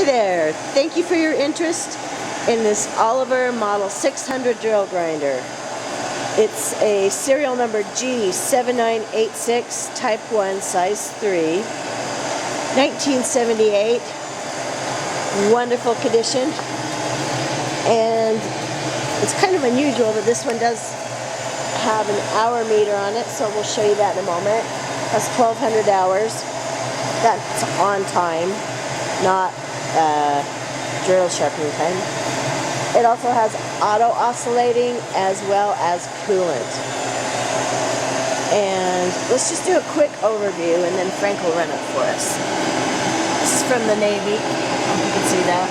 there! Thank you for your interest in this Oliver Model 600 drill grinder. It's a serial number G7986, Type 1, size 3, 1978, wonderful condition, and it's kind of unusual that this one does have an hour meter on it, so we'll show you that in a moment. It has 1,200 hours. That's on time, not drill sharpening time. It also has auto oscillating as well as coolant. And let's just do a quick overview and then Frank will run it for us. This is from the Navy. I hope you can see that.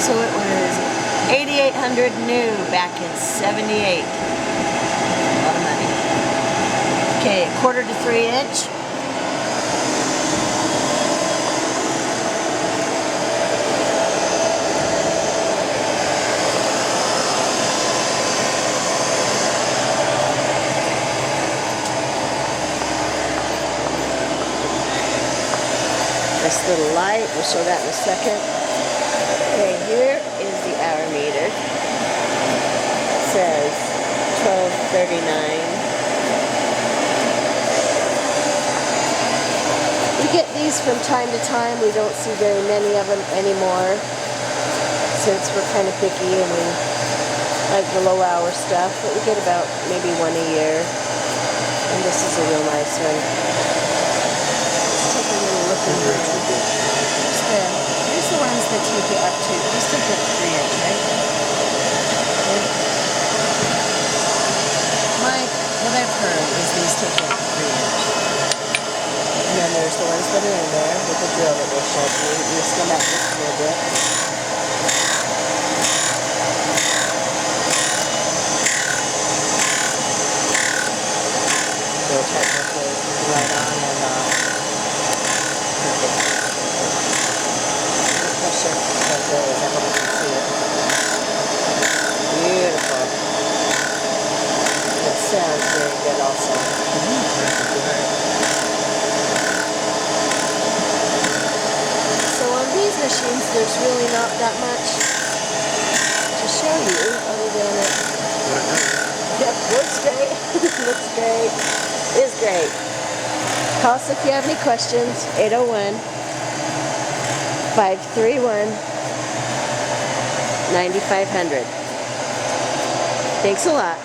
So it was $8,800 new back in '78. A lot of money. Okay, 1/4 to 3 inch. This little light, we'll show that in a second. Okay, here is the hour meter. It says 12:39. We get these from time to time. We don't see very many of them anymore since we're kind of picky and we like the low hour stuff, but we get about maybe one a year. And this is a real nice one. Let's take a little look in here. Here's the ones that take you up to, these take up 3 inch, right? What I've heard is these take up 3 inch. And then there's the ones that are in there with the drill that will show you. You skim out just a little bit. We'll check the light on and off. Pressure like this, I hope you can see it. Beautiful. It sounds very good also. So on these machines there's really not that much to show you other than it. Yep, looks great. Looks great. Is great. Call us if you have any questions. 801-531-9500. Thanks a lot.